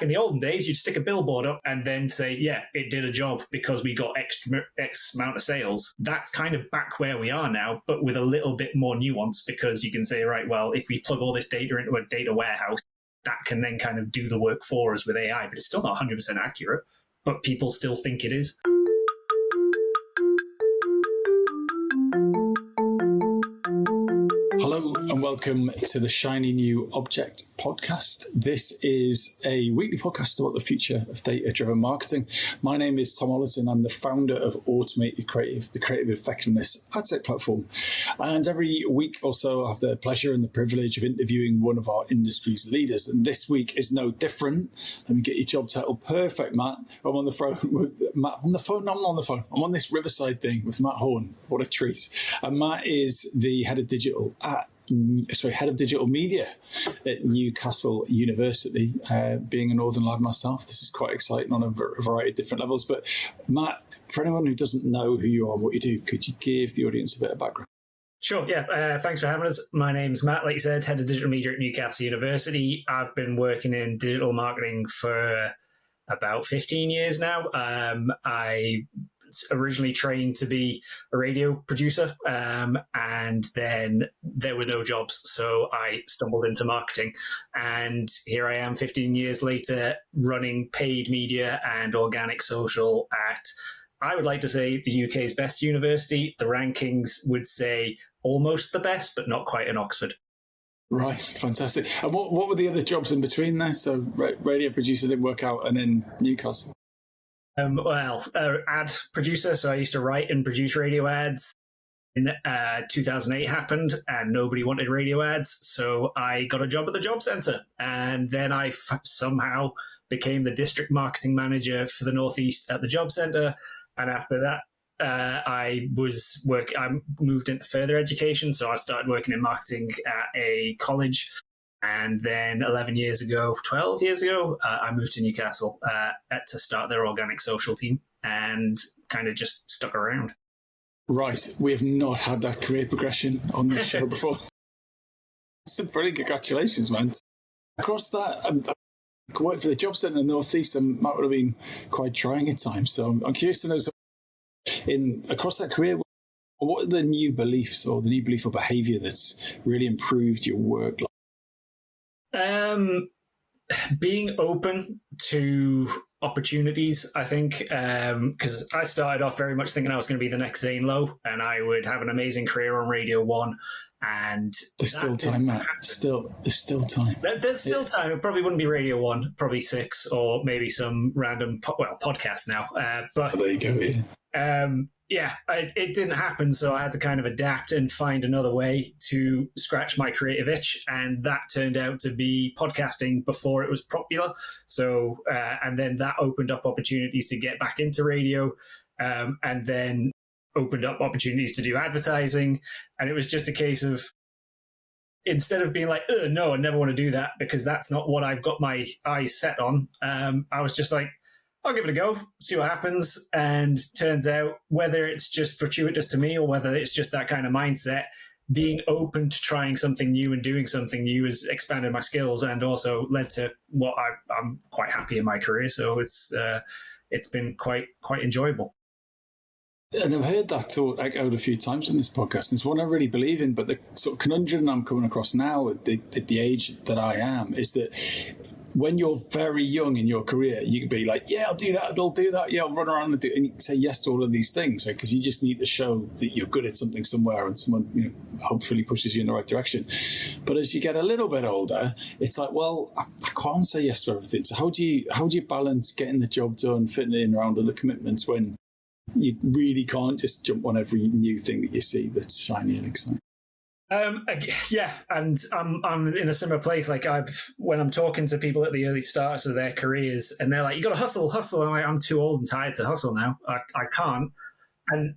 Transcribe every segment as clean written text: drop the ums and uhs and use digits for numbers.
back in the olden days, you'd stick a billboard up and then say, yeah, it did a job because we got X amount of sales. That's kind of back where we are now, but with a little bit more nuance, because you can say, right, well, if we plug all this data into a data warehouse, that can then kind of do the work for us with AI, but it's still not 100% accurate, but people still think it is. Hello and welcome to the Shiny New Object podcast. This is a weekly podcast about the future of data-driven marketing. My name is Tom Ollerton. I'm the founder of Automated Creative, the creative effectiveness ad tech platform. And every week or so, I have the pleasure and the privilege of interviewing one of our industry's leaders. And this week is no different. Let me get your job title perfect, Matt. I'm on the phone with Matt. I'm on the phone. I'm on this Riverside thing with Matt Horne. What a treat. And Matt is the head of digital media at Newcastle University. Being a Northern lad myself, this is quite exciting on a variety of different levels. But Matt, for anyone who doesn't know who you are and what you do, could you give the audience a bit of background? Sure, yeah. Thanks for having us. My name's Matt, like you said, head of digital media at Newcastle University. I've been working in digital marketing for about 15 years now. I originally trained to be a radio producer, and then there were no jobs, so I stumbled into marketing, and here I am 15 years later running paid media and organic social at, I would like to say, the UK's best university. The rankings would say almost the best, but not quite in Oxford. Right, fantastic. And what were the other jobs in between there? So radio producer didn't work out, and then Newcastle. Ad producer. So I used to write and produce radio ads. In 2008 happened and nobody wanted radio ads. So I got a job at the job centre. And then I somehow became the district marketing manager for the Northeast at the job centre. And after that, I moved into further education. So I started working in marketing at a college. And then 12 years ago, I moved to Newcastle to start their organic social team and kind of just stuck around. Right. We have not had that career progression on this show before. Some pretty congratulations, man. Across that, I worked for the job centre in the North East, and that would have been quite trying at times. So I'm curious to know, across that career, what are the new beliefs or behaviour that's really improved your work life? Being open to opportunities, I think, because I started off very much thinking I was going to be the next Zane Lowe and I would have an amazing career on Radio 1. And there's still time, Matt. There's still time. There's still time. It probably wouldn't be Radio 1, probably 6 or maybe some random podcast now. But there you go. It didn't happen, so I had to kind of adapt and find another way to scratch my creative itch, and that turned out to be podcasting before it was popular. So, and then that opened up opportunities to get back into radio, and then opened up opportunities to do advertising. And it was just a case of, instead of being like, no, I never want to do that because that's not what I've got my eyes set on, I was just like, I'll give it a go, see what happens. And turns out, whether it's just fortuitous to me or whether it's just that kind of mindset, being open to trying something new and doing something new has expanded my skills and also led to what I'm quite happy in my career. So it's been quite enjoyable. And I've heard that thought echoed a few times in this podcast. And it's one I really believe in. But the sort of conundrum I'm coming across now at the age that I am is that when you're very young in your career, you can be like, yeah, I'll do that. Yeah, I'll run around and do it. And you say yes to all of these things, right? Because you just need to show that you're good at something somewhere and someone, hopefully pushes you in the right direction. But as you get a little bit older, it's like, well, I can't say yes to everything. So how do you balance getting the job done, fitting in around other commitments when you really can't just jump on every new thing that you see that's shiny and exciting? And I'm in a similar place. Like when I'm talking to people at the early starts of their careers, and they're like, "You got to hustle." I'm like, I'm too old and tired to hustle now. I can't. And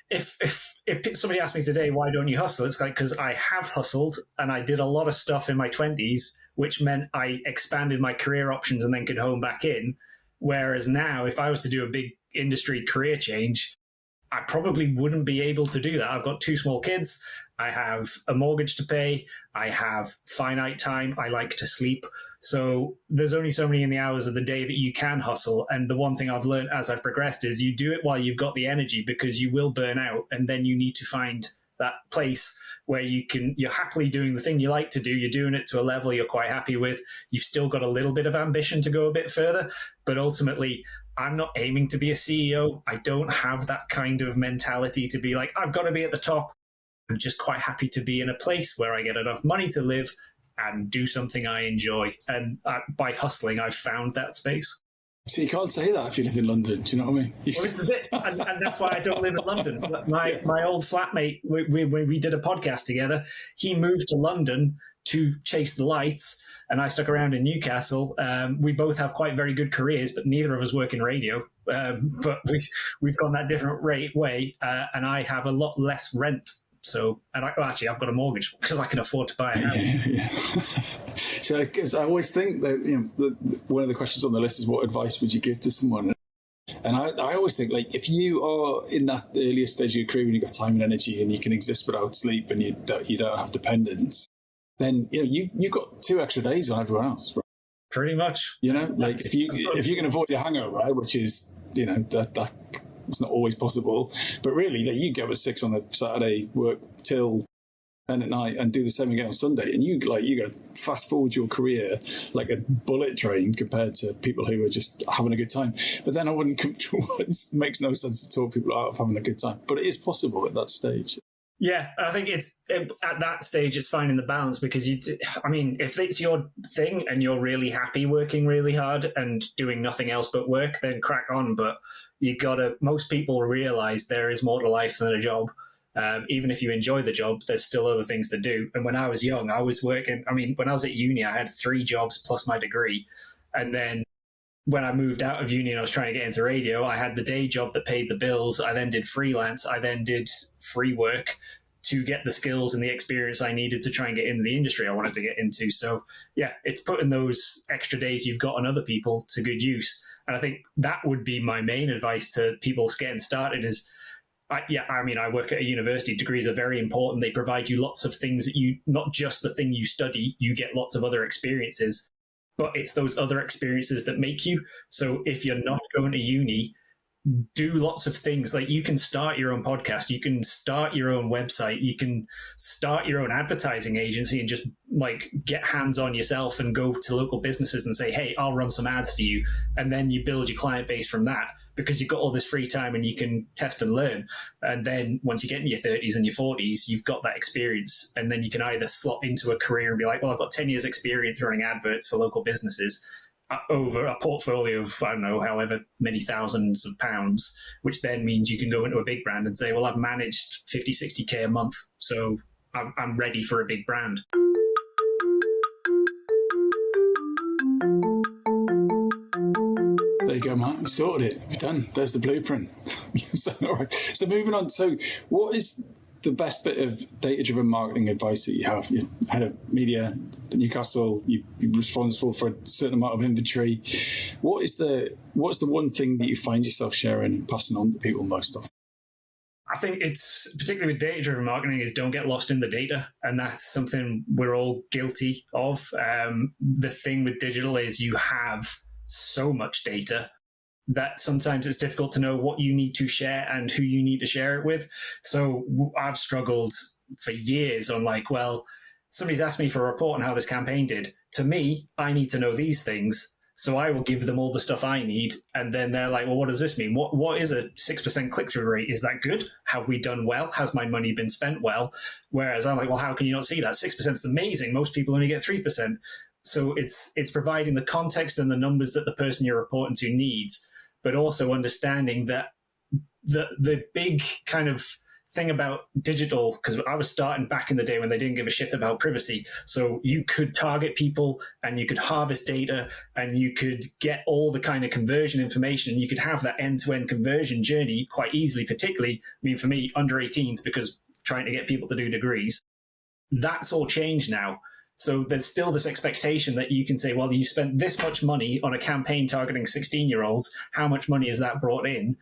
if somebody asked me today, why don't you hustle? It's like, because I have hustled and I did a lot of stuff in my 20s, which meant I expanded my career options and then could home back in. Whereas now, if I was to do a big industry career change, I probably wouldn't be able to do that. I've got 2 small kids. I have a mortgage to pay. I have finite time. I like to sleep. So there's only so many in the hours of the day that you can hustle. And the one thing I've learned as I've progressed is you do it while you've got the energy, because you will burn out. And then you need to find that place where you're happily doing the thing you like to do. You're doing it to a level you're quite happy with. You've still got a little bit of ambition to go a bit further, but ultimately I'm not aiming to be a CEO. I don't have that kind of mentality to be like, I've got to be at the top. I'm just quite happy to be in a place where I get enough money to live and do something I enjoy. And by hustling, I've found that space. So you can't say that if you live in London. Do you know what I mean? Well, this is it. And that's why I don't live in London. My old flatmate, when we did a podcast together, he moved to London to chase the lights, and I stuck around in Newcastle. We both have quite very good careers, but neither of us work in radio. But we've gone that different way, and I have a lot less rent. So, and actually, I've got a mortgage because I can afford to buy a house. Yeah. So, because I always think that one of the questions on the list is, what advice would you give to someone? And I always think, like, if you are in that earlier stage of your career when you've got time and energy and you can exist without sleep and you don't have dependents, then you've got 2 extra days on everyone else. Right? Pretty much. Like if you can avoid your hangover, right, which is that. It's not always possible, but really, you get up at 6 on a Saturday, work till 10 at night, and do the same again on Sunday, and you got to fast forward your career like a bullet train compared to people who are just having a good time. But then it makes no sense to talk people out of having a good time, but it is possible at that stage. Yeah, I think it's at that stage it's finding the balance, because if it's your thing and you're really happy working really hard and doing nothing else but work, then crack on. But most people realize there is more to life than a job. Even if you enjoy the job, there's still other things to do. And when I was young, I was working. When I was at uni, I had 3 jobs plus my degree. And then when I moved out of uni and I was trying to get into radio, I had the day job that paid the bills. I then did freelance. I then did free work to get the skills and the experience I needed to try and get into the industry I wanted to get into. So yeah, it's putting those extra days you've got on other people to good use. And I think that would be my main advice to people getting started is, I work at a university. Degrees are very important. They provide you lots of things that not just the thing you study, you get lots of other experiences, but it's those other experiences that make you. So if you're not going to uni, do lots of things. Like, you can start your own podcast, you can start your own website, you can start your own advertising agency and just get hands on yourself and go to local businesses and say, hey, I'll run some ads for you. And then you build your client base from that, because you've got all this free time and you can test and learn. And then once you get in your 30s and your 40s, you've got that experience. And then you can either slot into a career and be like, well, I've got 10 years experience running adverts for local businesses over a portfolio of, I don't know, however many thousands of pounds, which then means you can go into a big brand and say, well, I've managed 50, 60K a month, so I'm ready for a big brand. There you go, Matt. You sorted it. You've done. There's the blueprint. All right. So moving on. So what is the best bit of data-driven marketing advice that you have? You're head of media at Newcastle. You're responsible for a certain amount of inventory. What's the one thing that you find yourself sharing and passing on to people most often? I think it's, particularly with data-driven marketing, is don't get lost in the data. And that's something we're all guilty of. The thing with digital is you have so much data that sometimes it's difficult to know what you need to share and who you need to share it with. So I've struggled for years on somebody's asked me for a report on how this campaign did. To me, I need to know these things. So I will give them all the stuff I need. And then they're like, well, what does this mean? What is a 6% click-through rate? Is that good? Have we done well? Has my money been spent well? Whereas I'm like, well, how can you not see that? 6% is amazing. Most people only get 3%. So it's providing the context and the numbers that the person you're reporting to needs, but also understanding that the big kind of thing about digital, because I was starting back in the day when they didn't give a shit about privacy. So you could target people and you could harvest data and you could get all the kind of conversion information. You could have that end-to-end conversion journey quite easily, particularly, for me, under 18s, because trying to get people to do degrees. That's all changed now. So there's still this expectation that you can say, well, you spent this much money on a campaign targeting 16-year-olds. How much money has that brought in?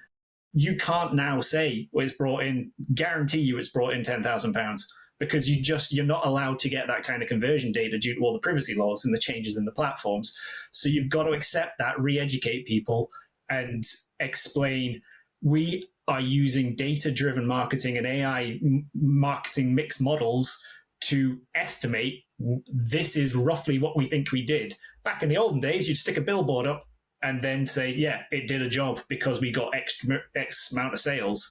You can't now say, well, it's brought in, guarantee you it's brought in £10,000. because you're not allowed to get that kind of conversion data due to all the privacy laws and the changes in the platforms. So you've got to accept that, re-educate people, and explain we are using data-driven marketing and AI marketing mixed models to estimate this is roughly what we think we did. Back in the olden days, you'd stick a billboard up and then say, yeah, it did a job because we got X amount of sales.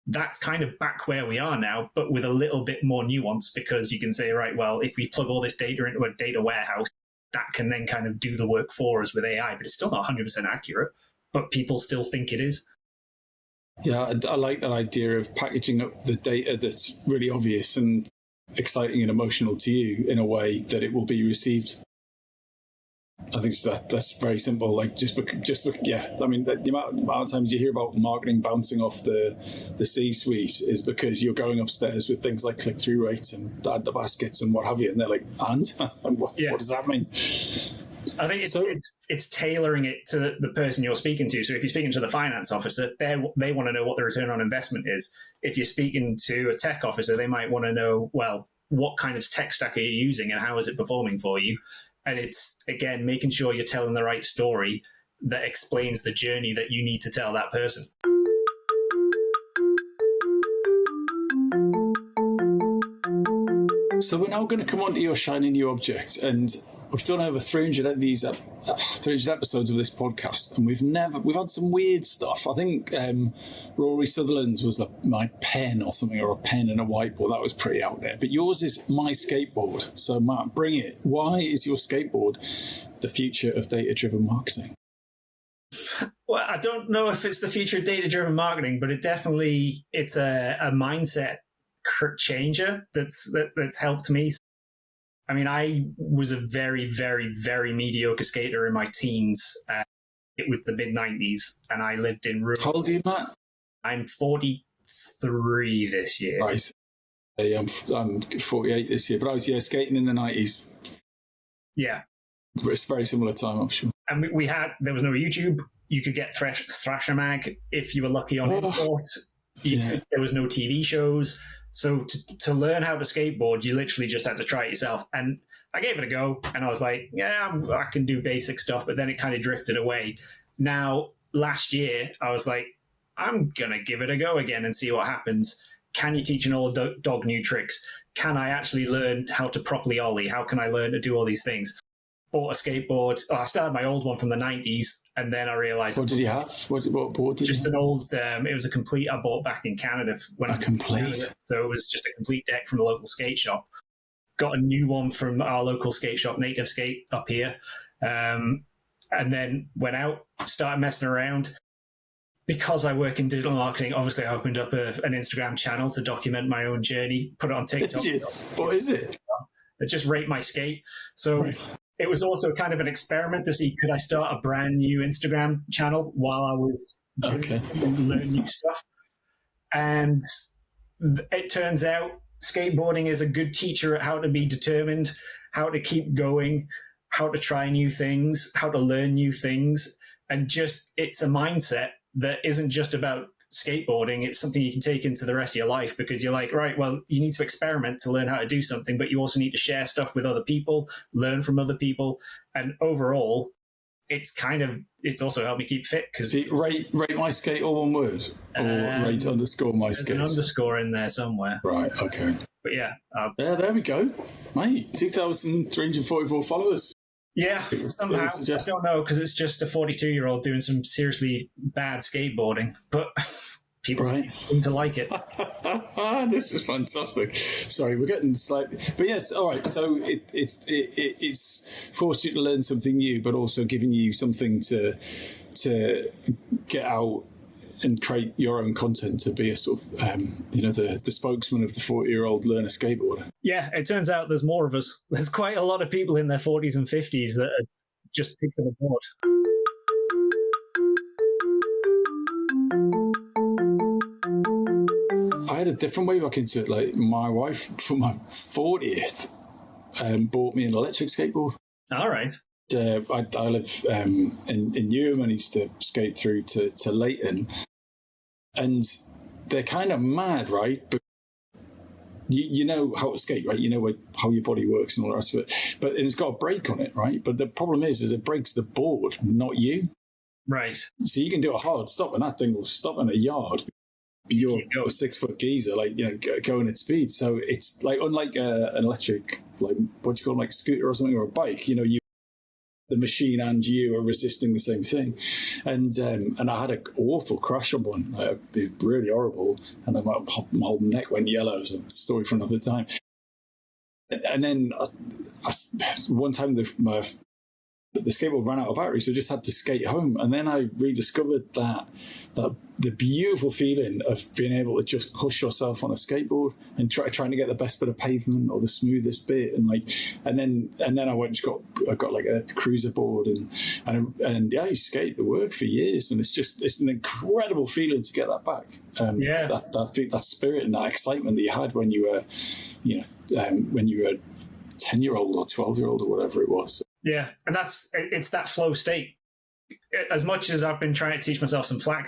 That's kind of back where we are now, but with a little bit more nuance, because you can say, right, well, if we plug all this data into a data warehouse, that can then kind of do the work for us with AI, but it's still not 100% accurate, but people still think it is. Yeah, I like that idea of packaging up the data that's really obvious and exciting and emotional to you in a way that it will be received. I think that's very simple. Like yeah. I mean, the amount of times you hear about marketing bouncing off the C-suite is because you're going upstairs with things like click-through rates and add the baskets and what have you, and they're like, and what does that mean? I think it's tailoring it to the person you're speaking to. So if you're speaking to the finance officer, they want to know what the return on investment is. If you're speaking to a tech officer, they might want to know, well, what kind of tech stack are you using and how is it performing for you? And it's, again, making sure you're telling the right story that explains the journey that you need to tell that person. So we're now going to come on to your shiny new object, and we've done over 300 episodes of this podcast, and we've had some weird stuff. I think Rory Sutherland's was my pen or something, or a pen and a whiteboard. That was pretty out there. But yours is my skateboard. So Matt, bring it. Why is your skateboard the future of data-driven marketing? Well, I don't know if it's the future of data-driven marketing, but it's a mindset changer that's helped me. I mean, I was a very, very, very mediocre skater in my teens. It was the mid-90s, and I lived in rural. How old are you, Matt? I'm 43 this year. Right. I'm 48 this year, but I was skating in the 90s. Yeah. It's a very similar time, I'm sure. And there was no YouTube. You could get Thrasher Mag if you were lucky on import. There was no TV shows. So to learn how to skateboard, you literally just had to try it yourself. And I gave it a go, and I was like, yeah, I can do basic stuff, but then it kind of drifted away. Now, last year, I was like, I'm going to give it a go again and see what happens. Can you teach an old dog new tricks? Can I actually learn how to properly ollie? How can I learn to do all these things? Bought a skateboard. I started my old one from the 90s, and then I realized... What did you have? What board did you have? Just an old... it was a complete I bought back in Canada. A complete? So it was just a complete deck from the local skate shop. Got a new one from our local skate shop, Native Skate, up here. And then went out, started messing around. Because I work in digital marketing, obviously I opened up an Instagram channel to document my own journey, put it on TikTok. What is it? I just rate my skate. So... Right. It was also kind of an experiment to see, could I start a brand new Instagram channel while I was learning new stuff? And it turns out skateboarding is a good teacher at how to be determined, how to keep going, how to try new things, how to learn new things. And just, it's a mindset that isn't just about skateboarding. It's something you can take into the rest of your life, because you're like, right, well, you need to experiment to learn how to do something, but you also need to share stuff with other people, learn from other people. And overall, it's also helped me keep fit. Because rate my skate, all one word, or rate underscore my skate. There's an underscore in there somewhere. Right, okay. But yeah. There we go. Mate, 2,344 followers. Yeah, somehow. I don't know, because it's just a 42-year-old doing some seriously bad skateboarding, but people seem to like it. This is fantastic. Sorry, we're getting slightly... But yeah, it's all right. So it's forced you to learn something new, but also giving you something to get out and create your own content, to be a sort of, the spokesman of the 40-year-old learner skateboarder. Yeah, it turns out there's more of us. There's quite a lot of people in their 40s and 50s that are just picked up a board. I had a different way back into it. Like, my wife, for my 40th, bought me an electric skateboard. All right. I live in Newham, and I used to skate through to Leighton. And they're kind of mad, right? But you know how to skate, right? You know how your body works and all the rest of it. But it's got a brake on it, right? But the problem is it breaks the board, not you. Right. So you can do a hard stop, and that thing will stop in a yard. You're a 6 foot geezer, like, you know, going at speed. So it's like, unlike an electric, like, what do you call them, like scooter or something, or a bike, you know, the machine and you are resisting the same thing. And I had an awful crash on one. It'd be really horrible. And my whole neck went yellow. It's a story for another time. And then one time the skateboard ran out of battery, so I just had to skate home. And then I rediscovered that the beautiful feeling of being able to just push yourself on a skateboard and trying to get the best bit of pavement or the smoothest bit, and then I went and I got like a cruiser board and yeah, I skate the work for years, and it's an incredible feeling to get that back. That spirit and that excitement that you had when you were, you know, when you were 10-year-old or 12-year-old or whatever it was. Yeah, and it's that flow state. As much as I've been trying to teach myself some flat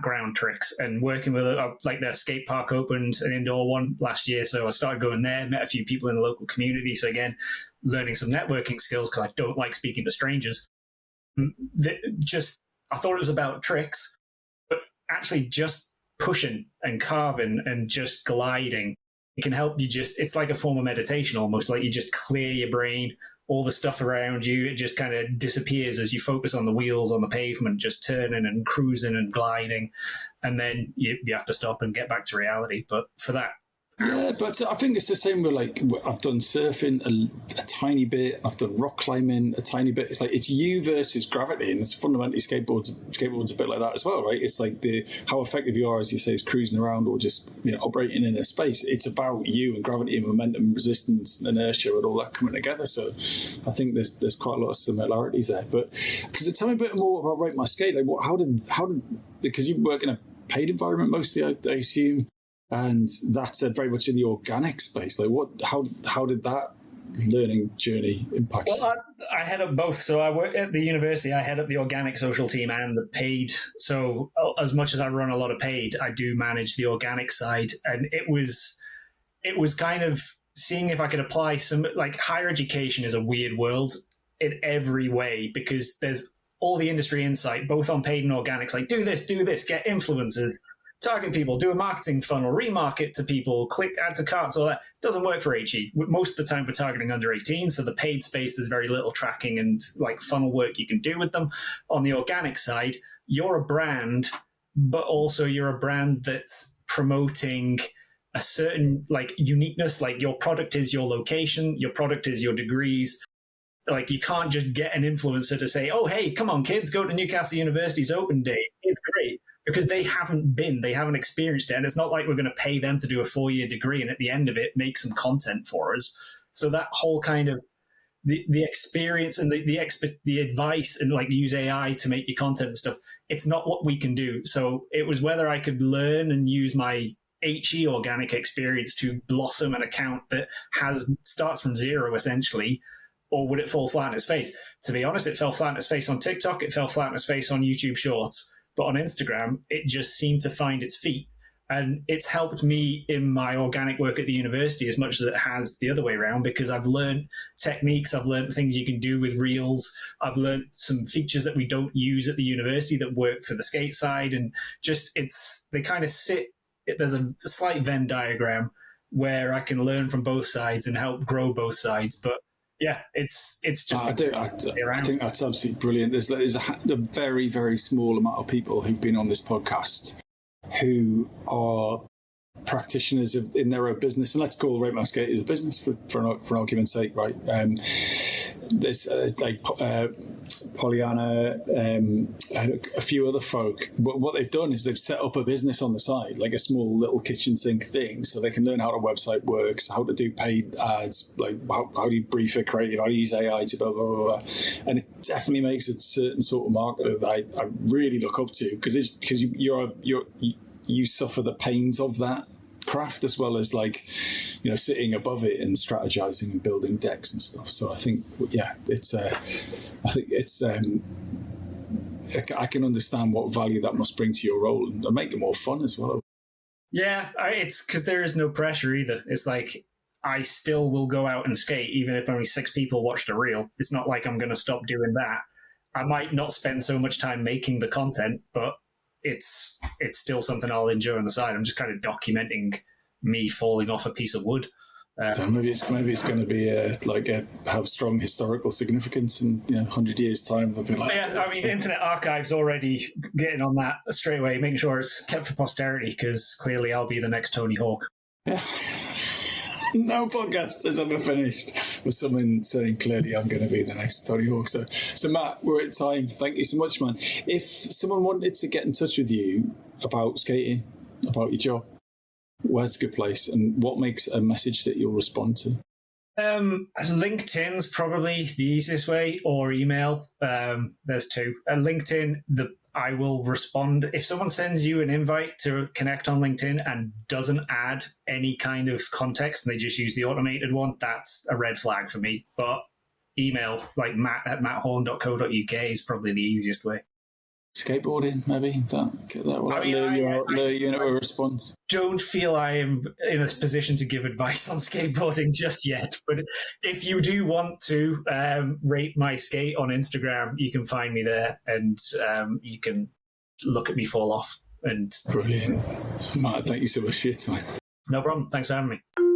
ground tricks and working with like the skate park opened an indoor one last year, so I started going there, met a few people in the local community. So again, learning some networking skills because I don't like speaking to strangers. I thought it was about tricks, but actually just pushing and carving and just gliding, it can help you it's like a form of meditation almost, like you just clear your brain. All the stuff around you, it just kind of disappears as you focus on the wheels on the pavement, just turning and cruising and gliding. And then you have to stop and get back to reality. But for that, yeah, but I think it's the same with, like, I've done surfing a tiny bit, I've done rock climbing a tiny bit. It's like it's you versus gravity, and it's fundamentally skateboard's a bit like that as well, right? It's like how effective you are, as you say, is cruising around or just, you know, operating in a space. It's about you and gravity and momentum, resistance, and inertia, and all that coming together. So I think there's quite a lot of similarities there. But tell me a bit more about Rate My Skate. Like, how did because you work in a paid environment mostly, I assume. And that's very much in the organic space. Like, how did that learning journey impact you? Well, I head up both. So I work at the university. I head up the organic social team and the paid. So as much as I run a lot of paid, I do manage the organic side. And it was kind of seeing if I could apply some, like, higher education is a weird world in every way because there's all the industry insight, both on paid and organics. Like, do this, get influencers. Target people, do a marketing funnel, remarket to people, click add to carts, all that. Doesn't work for HE. Most of the time we're targeting under 18, so the paid space, there's very little tracking and like funnel work you can do with them. On the organic side, you're a brand, but also you're a brand that's promoting a certain like uniqueness, like your product is your location, your product is your degrees. Like, you can't just get an influencer to say, oh, hey, come on, kids, go to Newcastle University's open day. It's great. Because they haven't experienced it. And it's not like we're going to pay them to do a 4-year degree and at the end of it, make some content for us. So that whole kind of the experience and the advice and like use AI to make your content and stuff, it's not what we can do. So it was whether I could learn and use my HE organic experience to blossom an account that starts from zero essentially, or would it fall flat on its face? To be honest, it fell flat on its face on TikTok. It fell flat on its face on YouTube Shorts. But on Instagram, it just seemed to find its feet. And it's helped me in my organic work at the university as much as it has the other way around, because I've learned techniques, I've learned things you can do with reels, I've learned some features that we don't use at the university that work for the skate side. And just they kind of there's a slight Venn diagram where I can learn from both sides and help grow both sides. But yeah, it's just. I think that's absolutely brilliant. There's a very, very small amount of people who've been on this podcast who are practitioners in their own business, and let's call Rate My Skate as a business for an argument's sake, right? There's Pollyanna, and a few other folk. What they've done is they've set up a business on the side, like a small little kitchen sink thing, so they can learn how a website works, how to do paid ads, like how do you brief a creative, how to use AI to blah, blah, blah, blah. And it definitely makes a certain sort of marketer that I really look up to, because you suffer the pains of that craft as well as, like, you know, sitting above it and strategizing and building decks and stuff. So I think, yeah, I can understand what value that must bring to your role and make it more fun as well. Yeah, it's because there is no pressure either. It's like I still will go out and skate even if only 6 people watch the reel. It's not like I'm going to stop doing that. I might not spend so much time making the content, but it's still something I'll enjoy on the side. I'm just kind of documenting me falling off a piece of wood. So maybe it's going to be have strong historical significance in 100 years' time. They'll be like, yeah, I mean, Internet Archive's already getting on that straight away, making sure it's kept for posterity because clearly I'll be the next Tony Hawk. Yeah. No podcast has ever finished with someone saying clearly I'm going to be the next Tony Hawk. So Matt, we're at time. Thank you so much, man. If someone wanted to get in touch with you about skating, about your job, where's a good place, and what makes a message that you'll respond to? LinkedIn's probably the easiest way, or email. There's two. LinkedIn, I will respond. If someone sends you an invite to connect on LinkedIn and doesn't add any kind of context and they just use the automated one, that's a red flag for me. But email, like matt@matthorne.co.uk is probably the easiest way. Skateboarding, maybe? That will lure you into a response. Don't feel I am in a position to give advice on skateboarding just yet. But if you do want to rate my skate on Instagram, you can find me there and you can look at me fall off. And brilliant. Matt, thank you so much for your time. No problem. Thanks for having me.